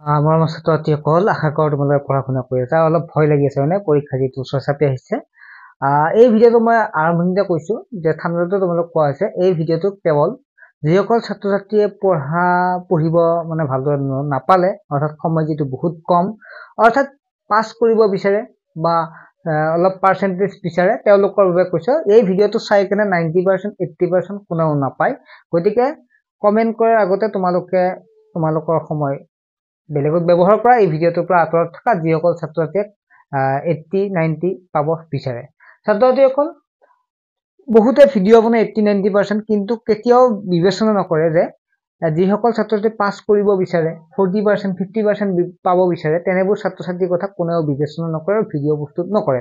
আমাৰ ছাত্ৰ-ছাত্ৰীসকল আশা কৰোঁ তোমালোকে পঢ়া শুনা কৰি আছা। অলপ ভয় লাগি আছে মানে পৰীক্ষা যিটো ওচৰ চাপি আহিছে। এই ভিডিঅ'টো মই আৰম্ভণিতে কৈছোঁ যে ঠাণ্ডাটো তোমালোক কোৱা হৈছে। এই ভিডিঅ'টো কেৱল যিসকল ছাত্ৰ-ছাত্ৰীয়ে পঢ়িব মানে ভালদৰে নাপালে, অৰ্থাৎ সময় যিটো বহুত কম, অৰ্থাৎ পাছ কৰিব বিচাৰে বা অলপ পাৰ্চেণ্টেজ বিচাৰে, তেওঁলোকৰ বাবে কৈছোঁ। এই ভিডিঅ'টো চাই কেনে 90%, 80% কোনেও নাপায়। গতিকে কমেণ্ট কৰাৰ আগতে তোমালোকৰ সময় বেলেগত ব্যৱহাৰ কৰা, এই ভিডিঅ'টোৰ পৰা আঁতৰত থকা যিসকল ছাত্ৰ-ছাত্ৰীয়ে 80-90 পাব বিচাৰে। ছাত্ৰ-ছাত্ৰীসকল বহুতে ভিডিঅ' বনাই 80-90%, কিন্তু কেতিয়াও বিবেচনা নকৰে যে যিসকল ছাত্ৰ-ছাত্ৰী পাছ কৰিব বিচাৰে, 40%, 50% পাব বিচাৰে, তেনেবোৰ ছাত্ৰ-ছাত্ৰীৰ কথা কোনেও বিবেচনা নকৰে আৰু ভিডিঅ' প্ৰস্তুত নকৰে।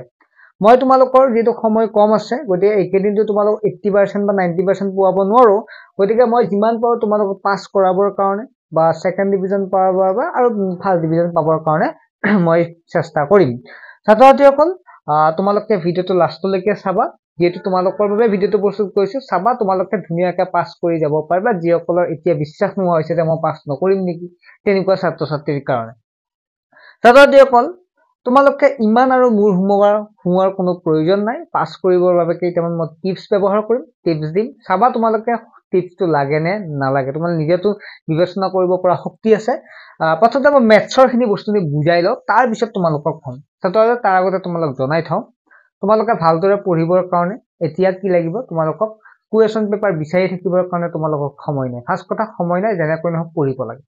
মই তোমালোকৰ যিটো সময় কম আছে, গতিকে এইকেইদিনটো তোমালোক 80% বা 90% পোৱাব নোৱাৰো। গতিকে মই যিমান পাৰোঁ তোমালোকক পাছ কৰাবৰ কাৰণে বা ছেকেণ্ড ডিভিজন পাবৰ বাবে আৰু ফাৰ্ষ্ট ডিভিজন পাবৰ কাৰণে মই চেষ্টা কৰিম। ছাত্ৰ-ছাত্ৰীসকল তোমালোকে ভিডিঅ'টো লাষ্টলৈকে চাবা, যিহেতু তোমালোকৰ বাবে ভিডিঅ'টো প্ৰস্তুত কৰিছোঁ। চাবা, তোমালোকে ধুনীয়াকৈ পাছ কৰি যাব পাৰিবা, যিসকলৰ এতিয়া বিশ্বাস নোহোৱা হৈছে যে মই পাছ নকৰিম নেকি, তেনেকুৱা ছাত্ৰ-ছাত্ৰীৰ কাৰণে। ছাত্ৰ-ছাত্ৰীসকল তোমালোকে ইমান আৰু মূৰ সোমোৱাৰ কোনো প্ৰয়োজন নাই। পাছ কৰিবৰ বাবে কেইটামান মই টিপছ ব্যৱহাৰ কৰিম, টিপছ দিম। চাবা তোমালোকে টিপছটো লাগে নে নালাগে, তোমালোকে নিজেতো বিবেচনা কৰিব পৰা শক্তি আছে। প্ৰথমতে মই মেথছৰখিনি বস্তুখিনি বুজাই লওঁ, তাৰপিছত তোমালোকক ক'ম। ছাত্ৰ-ছাত্ৰী তাৰ আগতে তোমালোক জনাই থওঁ, তোমালোকে ভালদৰে পঢ়িবৰ কাৰণে এতিয়া কি লাগিব, তোমালোকক কুৱেশ্যন পেপাৰ বিচাৰি থাকিবৰ কাৰণে তোমালোকক সময় নাই। ফাৰ্ষ্ট কথা, সময় নাই, যেনেকৈ নহওক পঢ়িব লাগে।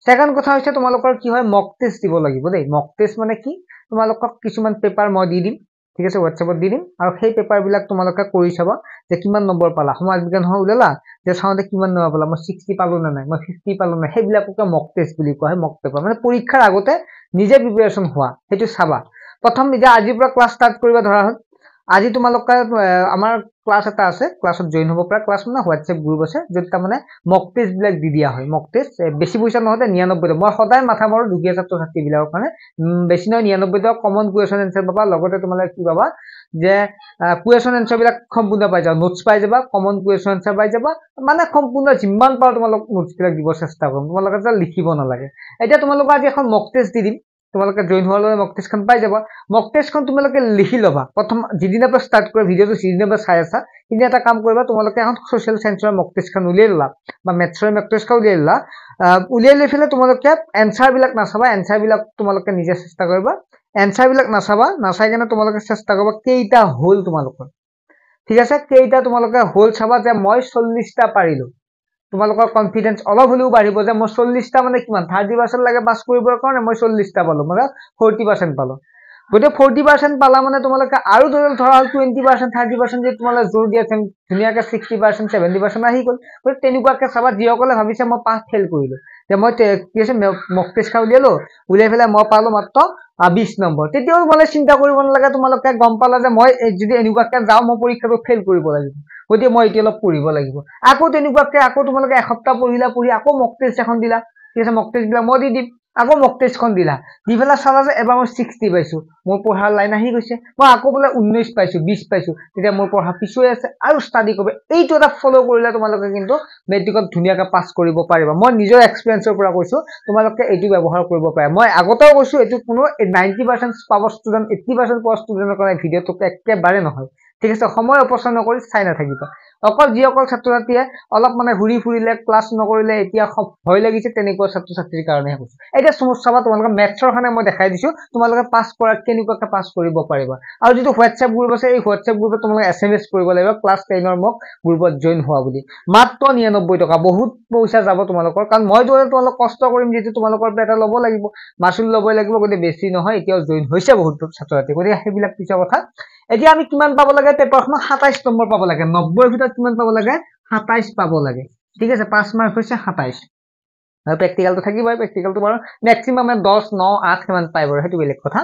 ছেকেণ্ড কথা হৈছে তোমালোকৰ কি হয়, মক টেষ্ট দিব লাগিব দেই। মক টেষ্ট মানে কি, তোমালোকক কিছুমান পেপাৰ মই দি দিম, ঠিক আছে, হোৱাটছএপত দি দিম, আৰু সেই পেপাৰবিলাক তোমালোকে কৰি চাবা যে কিমান নম্বৰ পালা। সমাজ বিজ্ঞান ওলালা যে চাওঁতে কিমান নম্বৰ পালা, মই 60 পালোঁ নে নাই, মই 50 পালোঁ নাই, সেইবিলাককে মক টেষ্ট বুলি কোৱা হয়। মক পেপাৰ মানে পৰীক্ষাৰ আগতে নিজে প্ৰিপেৰেশ্যন হোৱা, সেইটো চাবা। প্ৰথম এতিয়া আজিৰ পৰা ক্লাছ ষ্টাৰ্ট কৰিবা, ধৰা হ'ল আজি তোমালোকে আমাৰ ক্লাছ এটা আছে, ক্লাছত জইন হ'ব পৰা। ক্লাছ মানে হোৱাটছএপ গ্ৰুপ আছে, য'ত তাৰমানে মক টেষ্টবিলাক দি দিয়া হয়। মক টেষ্ট বেছি পইচা নহওঁতে 99 টকা। মই সদায় মাথা মাৰোঁ দুখীয়া ছাত্ৰ-ছাত্ৰীবিলাকৰ কাৰণে, বেছি নহয় 99 টকা কমন কুৱেশ্যন এনচাৰ পাবা। লগতে তোমালোকে কি পাবা যে কুৱেশ্যন এনচাৰবিলাক সম্পূৰ্ণ পাই যাবা, নোটছ পাই যাবা, কমন কুৱেশ্যন এনচাৰ পাই যাবা। মানে সম্পূৰ্ণ যিমান পাৰোঁ তোমালোক নোটছবিলাক দিব চেষ্টা কৰিম, তোমালোকে যে লিখিব নালাগে। এতিয়া তোমালোকক আজি এখন মক টেষ্ট দি দিম, তোমালোকে জইন হোৱাৰ লগে মক টেষ্টখন পাই যাবা। মক টেষ্টখন তোমালোকে লিখি ল'বা। প্ৰথম যিদিনৰ পৰা ষ্টাৰ্ট কৰা ভিডিঅ'টো যিদিনৰ পৰা চাই আছা, কিন্তু এটা কাম কৰিবা, তোমালোকে এখন ছ'চিয়েল চায়েন্সৰ মক টেষ্টখন উলিয়াই ল'লা বা মেথছৰ মক টেষ্টখন উলিয়াই ল'লা। উলিয়াই লৈ পেলাই তোমালোকে এনচাৰবিলাক নাচাবা, এনচাৰবিলাক তোমালোকে নিজে চেষ্টা কৰিবা। এনচাৰবিলাক নাচাই কেনে তোমালোকে চেষ্টা কৰিবা কেইটা হ'ল তোমালোকৰ, ঠিক আছে, কেইটা তোমালোকে হ'ল চাবা যে মই 40টা পাৰিলোঁ। তোমালোকৰ কনফিডেন্স অলপ হ'লেও বাঢ়িব যে মই 40টা মানে কিমান, 30% লাগে পাছ কৰিবৰ কাৰণে, মই 40টা পালোঁ, মানে 40% পালোঁ। গতিকে 40% পালা মানে তোমালোকে আৰু ধৰা হ'ল 20%, 30% যে তোমালোকে জোৰ দিয়া, ধুনীয়াকৈ 60%, 70% আহি গ'ল। গতিকে তেনেকুৱাকৈ চাবা, যিসকলে ভাবিছে মই পাছ ফেইল কৰিলোঁ, যে মই কি আছে মক টেষ্টখন উলিয়াই পেলাই মই পালোঁ মাত্ৰ 20 নম্বৰ, তেতিয়াও মানে চিন্তা কৰিব নালাগে। তোমালোকে গম পালা যে মই যদি এনেকুৱাকৈ যাওঁ, মই পৰীক্ষাটো ফেইল কৰিব লাগিব, গতিকে মই এতিয়া অলপ পঢ়িব লাগিব। আকৌ তেনেকুৱাকৈ আকৌ তোমালোকে এসপ্তাহ পঢ়ি আকৌ মক টেষ্ট এখন দিলা, ঠিক আছে, মক টেষ্টবিলাক মই দি দিম। আকৌ মক টেষ্টখন দিলা, দি পেলাই চালা যে এবাৰ মই 60 পাইছোঁ, মোৰ পঢ়াৰ লাইন আহি গৈছে। মই আকৌ বোলে 19 পাইছোঁ, 20 পাইছোঁ, তেতিয়া মোৰ পঢ়া পিছুৱাই আছে, আৰু ষ্টাডি কৰিব। এইটো এটা ফ'ল' কৰিলে তোমালোকে কিন্তু মেট্ৰিকত ধুনীয়াকৈ পাছ কৰিব পাৰিবা। মই নিজৰ এক্সপিৰিয়েঞ্চৰ পৰা কৈছোঁ, তোমালোকে এইটো ব্যৱহাৰ কৰিব পাৰা। মই আগতেও কৈছোঁ, এইটো কোনো 90% পাব ষ্টুডেণ্ট, 80% পোৱা ষ্টুডেণ্টৰ কাৰণে ভিডিঅ'টো একেবাৰে নহয়, ঠিক আছে। সময় অপচয় নকৰি চাই নাথাকিবা। অকল যিসকল ছাত্ৰ-ছাত্ৰীয়ে অলপ মানে ঘূৰি ফুৰিলে, ক্লাছ নকৰিলে, এতিয়া ভয় লাগিছে, তেনেকুৱা ছাত্ৰ-ছাত্ৰীৰ কাৰণেহে কৈছোঁ। এতিয়া চাবা, তোমালোকে মেথছৰ কাৰণে মই দেখাই দিছোঁ, তোমালোকে পাছ কৰা কেনেকুৱাকৈ পাছ কৰিব পাৰিবা। আৰু যিটো হোৱাটছএপ গ্ৰুপ আছে, এই হোৱাটছএপ গ্ৰুপত তোমালোকে SMS কৰিব লাগিব, ক্লাছ 10ৰ মোক গ্ৰুপত জইন হোৱা বুলি। মাত্ৰ 99 টকা, বহুত পইচা যাব তোমালোকৰ, কাৰণ মই তোমালোক কষ্ট কৰিম, যিহেতু তোমালোকৰ পৰা এটা ল'ব লাগিব, মাচুল ল'বই লাগিব। গতিকে বেছি নহয়, এতিয়াও জইন হৈছে বহুত ছাত্ৰ-ছাত্ৰী, গতিকে সেইবিলাক পিছৰ কথা। এতিয়া আমি কিমান পাব লাগে, পেপাৰখনত 27 নম্বৰ পাব লাগে। 90ৰ ভিতৰত কিমান পাব লাগে, 27 পাব লাগে, ঠিক আছে। 5 মাৰ্ক হৈছে 27, আৰু প্ৰেক্টিকেলটো থাকিবই। প্ৰেক্টিকেলটো বাৰু মেক্সিমাম 10, 9, 8 সিমান পাই বাৰু, সেইটো বেলেগ কথা।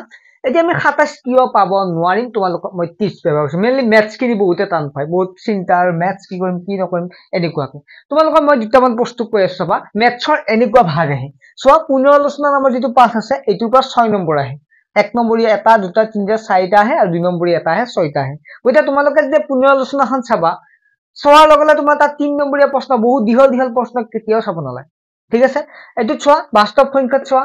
এতিয়া আমি 27 কিয় পাব নোৱাৰিম, তোমালোকক মই টিপছ ব্যৱহাৰ কৰিছোঁ। মেইনলি মেথছখিনি বহুতে টান পায়, বহুত চিন্তা, আৰু মেথছ কি কৰিম কি নকৰিম এনেকুৱাকৈ। তোমালোকক মই দুটামান প্ৰস্তুত কৰি আছোঁ, চাবা। মেথছৰ এনেকুৱা ভাগ আহে, চোৱা, পুনৰালোচনা নামৰ যিটো পাঠ আছে, এইটোৰ পৰা 6 নম্বৰ আহে। 1 নম্বৰীয়া 1, 2, 3, 4টা আহে, আৰু 2 নম্বৰীয়া 1 আহে, 6টা আহে। গতিকে তোমালোকে যেতিয়া পুনৰালোচনাখন চাবা, চোৱাৰ লগে লগে তোমাৰ তাত 3 নম্বৰীয়া প্ৰশ্ন, বহুত দীঘল দীঘল প্ৰশ্ন কেতিয়াও চাব নালাগে, ঠিক আছে এইটো চোৱা বাস্তৱ সংখ্যাত চোৱা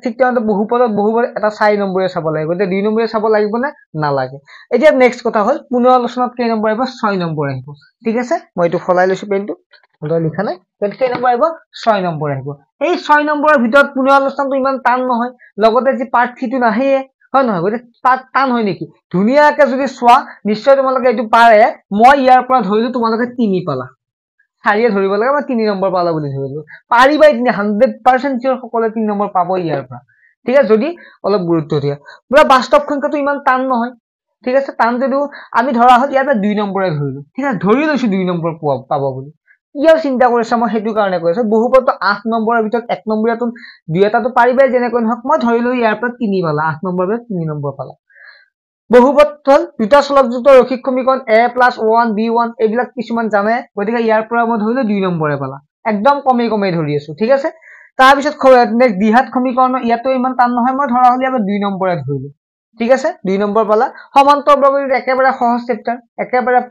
ঠিক তেনেদৰে বহুপদত এটা 4 নম্বৰে চাব লাগিব গতিকে 2 নম্বৰে চাব লাগিব নে নালাগে এতিয়া নেক্সট কথা হ'ল পুনৰ আলোচনাত কেই নম্বৰ আহিব 6 নম্বৰ আহিব ঠিক আছে মই এইটো ফলাই লৈছো পেনটো মই লিখা নাই গতিকে কেই নম্বৰ আহিব 6 নম্বৰ আহিব এই 6 নম্বৰৰ ভিতৰত পুনৰ আলোচনাটো ইমান টান নহয় লগতে যি পাৰ্ট 3 টো নাহে হয় নহয় গতিকে টান হয় নেকি ধুনীয়াকৈ যদি চোৱা নিশ্চয় তোমালোকে এইটো পাৰে মই ইয়াৰ পৰা ধৰিলো তোমালোকে 3 পালা 4 ধৰিব লাগে মই 3 নম্বৰ পালা বুলি ধৰিলো পাৰিবা ইতনে 100% চিয়ৰ সকলে 3 নম্বৰ পাব ইয়াৰ পৰা ঠিক আছে যদি অলপ গুৰুত্ব দিয়া পুৰা বাস্তৱ সংখ্যাটো ইমান টান নহয় ঠিক আছে টান যদিও আমি ধৰা হল ইয়াৰ পৰা 2 নম্বৰে ধৰিলো ঠিক আছে ধৰি লৈছো 2 নম্বৰ পাব বুলি ইয়াৰ চিন্তা কৰিছা মই হেতু কাৰণে কৈছো বহুপদটো 8 নম্বৰৰ ভিতৰত 1 নম্বৰটো দুই এটাটো পাৰিবাই যেনেকৈ নহক মই ধৰিলো ইয়াৰ পৰা 3 পালা 8 নম্বৰৰ পৰা 3 নম্বৰ পালা বহুপদ হল দুটা চলকযুক্ত ৰৈখিক সমীকৰণ a + o1 b1 এইবিলাক কিছুমান জানে গতিকে ইয়াৰ পৰা মই ধৰিলো 2 নম্বৰে পালা একদম কমে ধৰি আছো ঠিক আছে তাৰ পিছত নেক্সট দ্বিঘাত সমীকৰণ ইয়াতো ইমান টান নহয় মই ধৰা হল ইয়াৰ 2 নম্বৰে ধৰিলো ঠিক আছে 2 নম্বৰ পালা সমান্তৰাল বৰ্গৰ একেবাৰে সহজ চেপ্টাৰ একেবাৰে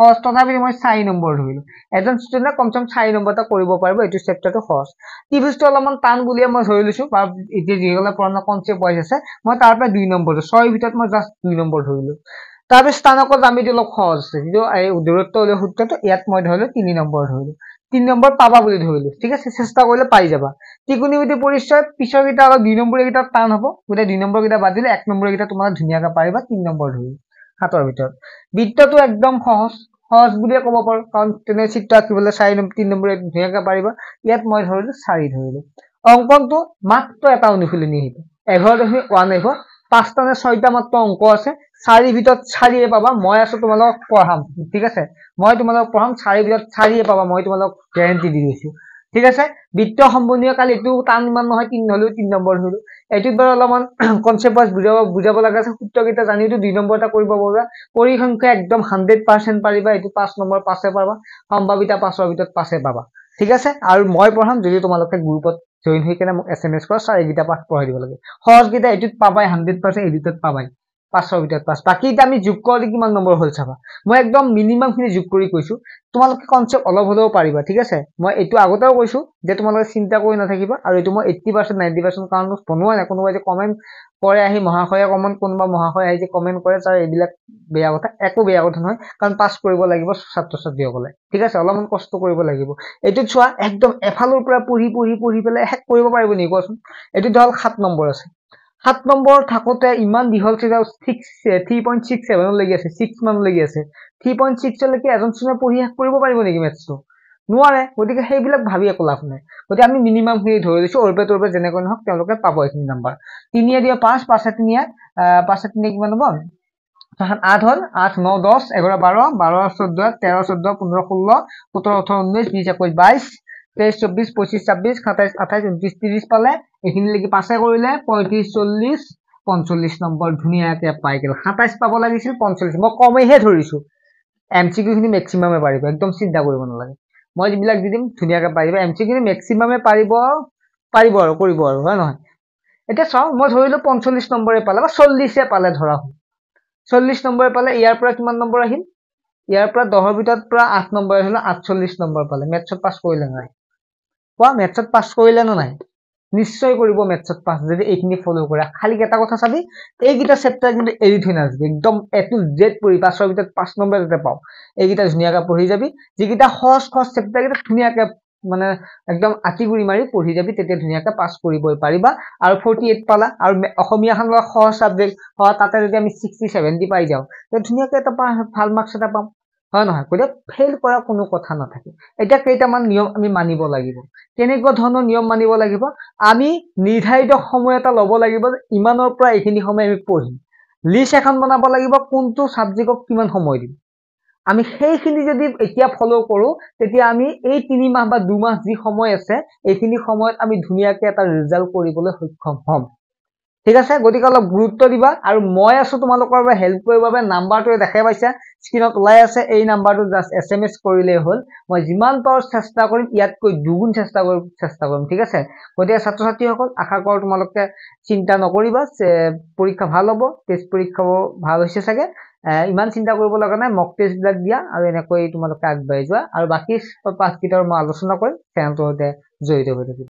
সহজ তথাপি মই 4 নম্বৰ ধৰিলো এজন ষ্টুডেন্টে কমচম 4 নম্বৰটা কৰিব পাৰিব এইটো চেপ্টাৰটো সহজ ত্ৰিভুজটো অলপমান টান বুলি মই ধৰি লৈছো বা এতিয়া যিসকলে পুৰণা কনসেপ্ট পাইছে আছে মই তাৰ পৰা 2 নম্বৰ 6 ভিতৰত মই জাস্ট 2 নম্বৰ ধৰিলো তাৰ পিছত স্থানকত জ্যামিতি অলপ সহজ আছে কিন্তু এই দূৰত্ব উলিওৱা সূত্ৰটো ইয়াত মই ধৰিলো 3 নম্বৰ ধৰিলো 3 নম্বৰ পাবা বুলি ধৰিলো ঠিক আছে চেষ্টা কৰিলে পাই যাবা ত্ৰিকোণমিতি পৰিচয় পিছৰ কিটা অলপ 2 নম্বৰ কিটা টান হ'ব গতে 2 নম্বৰ কিটা বাদ দিলে 1 নম্বৰ কিটা তোমাক ধুনিয়াকৈ পাৰিবা 3 নম্বৰ ধৰিলো হাতৰ ভিতৰত বৃত্তটো একদম সহজ বুলিয়ে ক'ব পাৰো কাৰণ তেনে চিত্ৰ আঁকিবলৈ 3 নম্বৰ ধুনিয়াকৈ পাৰিবা ইয়াত মই ধৰিলো 4 ধৰিলো অংকনটো মাত্ৰ এটা অনুশীলনী আহিব 11.1 আহিব 5টা নে 6টা মাত্ৰ অংক আছে 4 ভিতৰত 4 পাবা মই আছো তোমালোক পঢ়াম ঠিক আছে মই তোমালোক পঢ়াম 4 ভিতৰত 4 পাবা মই তোমালোক গ্যাৰান্টি দি দিছো ঠিক আছে বৃত্ত সম্বন্ধীয় কাল এটো টান মান নহয় 3 হলো 3 নম্বৰ হলো এটো বৰ অলপমান কনসেপ্ট বুজাব লাগা আছে সূত্ৰকেইটা জানিটো 2 নম্বৰ এটা কৰিব পাৰা পৰিসংখ্যা একদম 100% পাৰিবা এটো 5 নম্বৰ পাছে পাবা সম্ভাৱিতা 5ৰ ভিতৰত পাছে পাবা ঠিক আছে আৰু মই পঢ়াম যদি তোমালোকে গ্ৰুপত জয়েন হৈ কেনে মোক এসএমএস কৰা 4 গিটা পাঠ পঢ়াই দিব লাগে সহজ গিটা এটোত পাবাই 100% এডিটত পাবাই 5ৰ ভিতৰত 5 বাকি এটা আমি যোগ কৰি কিমান নম্বৰ হল চাবা মই একদম মিনিমাম খিনি যোগ কৰি কৈছো তোমালোকে কনসেপ্ট অলপ হলেও পাৰিবা ঠিক আছে মই এটো আগতেও কৈছো যে তোমালোকে চিন্তা কৰি নাথাকিবা আৰু এটো মই 80% 90% কাৰণ বনোৱা নাই কোনোবাই যে কমেন্ট কৰে আহি মহাশয়ে কমেন্ট কোনবা মহাশয় আহি যে কমেন্ট কৰে তাৰ এইবিলাক বেয়া কথা একো বেয়া কথা নহয় কাৰণ পাস কৰিব লাগিব ছাত্ৰ ছাত্ৰীসকলে ঠিক আছে অলপমান কষ্ট কৰিব লাগিব এটো চোৱা একদম এফালৰ পৰা পঢ়ি পেলাই হেক কৰিব পাৰিব নি কোৱাচোন এটো ধল 7 নম্বৰ আছে 7 নম্বৰ থাকোতে ইমান দিহল চিৰা 3.67 লাগি আছে 6 মান লাগি আছে 3.6 লৈকে এজন শুনে পঢ়ি হেক কৰিব পাৰিব নেকি মেথছটো নোৱাৰে গতিকে সেইবিলাক ভাবি একো লাভ নাই গতি আমি মিনিমাম খিনি ধৰি লৈছো ওৰপে যেনেকৈ নহক তেওঁলোকে পাব এইখিনি নম্বৰ 3 এ দিয়া 5 5 এ 3 5 এ 3 কিমান হ'ব 8 হল 8 9 10 11 12 12 14 13 14 15 16 17 18 19 20 21 22 23 24 25 26 27 28 29 30 পালে এখিনি লাগি পাছে কৰিলে 35 40 45 নম্বৰ ধুনিয়াকৈ পাই গেল 27 পাব লাগিছিল 45 মই কমেহে ধৰিছো এমসিকিউ খিনি ম্যাক্সিমামে পাৰিব একদম চিন্তা কৰিব নালাগে মই যিবিলাক দিম ধুনিয়াকৈ পাৰিবা এমসিকিউ খিনি ম্যাক্সিমামে পাৰিব আৰু কৰিব আৰু হয় নহয় এটা চাও মই ধৰিলো 45 নম্বৰে পালে বা 40 এ পালে ধৰা 40 নম্বৰে পালে ইয়াৰ পৰা কিমান নম্বৰ আহিল ইয়াৰ পৰা 10ৰ ভিতৰত পৰা 8 নম্বৰ হলো 48 নম্বৰ পালে মেথছত পাস কৰিলে নাই কোৱা মেথছত পাস কৰিলে না নাই নিশ্চয় কৰিব মেথছত পাস যদি এইখিনি ফলো কৰা খালি এটা কথা চাবি এইগিটা চেপ্টাৰ কিন্তু এৰি থৈ নাযাবি একদম এ টু জেড পঢ়ি 5ৰ ভিতৰত 5 নম্বৰ যেতে পাও এইগিটা ধুনিয়াকৈ পঢ়ি যাবি যিগিটা সহজ চেপ্টাৰ গিটা ধুনিয়াকৈ মানে একদম আটিগুৰি মাৰি পঢ়ি যাবি তেতিয়া ধুনিয়াকৈ পাস কৰিবই পাৰিবা আৰু 48 পালা আৰু অসমীয়াখন সহজ সাবজেক্ট তাতে যদি আমি 60 70 পাই যাও তে ধুনিয়াকৈ এটা ভাল মাৰ্কস এটা পাম হয় নহয় কলে ফেল কৰা কোনো কথা নাথাকে এটা কেইটামান নিয়ম আমি মানিব লাগিব কেনেকুৱা ধৰণৰ নিয়ম মানিব লাগিব আমি নিৰ্ধাৰিত সময় এটা লব লাগিব ইমানৰ পৰা এইখিনি সময় আমি পঢ়িম লিষ্ট এখন বনাব লাগিব কোনটো সাবজেক্টক কিমান সময় দিম আমি সেইখিনি যদি এতিয়া ফলো কৰো তেতিয়া আমি এই 3 মাহ বা 2 মাহ যি সময় আছে এইখিনি সময়ত আমি ধুনিয়াকৈ এটা ৰিজাল্ট কৰিবলৈ সক্ষম হম ঠিক আছে গতিকে অলপ গুৰুত্ব দিবা আৰু মই আছো তোমালোকৰ বাবে হেল্প কৰিবৰ বাবে নাম্বাৰটো দেখাই পাইছা স্ক্ৰিনত ওলাই আছে এই নাম্বাৰটো জাস্ট এসএমএস কৰিলে হ'ল মই যিমান পাৰো চেষ্টা কৰিম ইয়াতকৈ দুগুণ চেষ্টা কৰিম ঠিক আছে গতিকে ছাত্ৰ ছাত্ৰীসকল আশা কৰো তোমালোকে চিন্তা নকৰিবা পৰীক্ষা ভাল হ'ব টেষ্ট পৰীক্ষাও ভাল হৈছে চাগে ইমান চিন্তা কৰিব লগা নাই মক টেষ্ট বিলাক দিয়া আৰু এনেকৈ তোমালোকে আগবাঢ়ি যোৱা আৰু বাকি পাঁচ কিটাৰ মই আলোচনা কৰিম চেনেলটোৰ সৈতে জড়িত হৈ থাকিব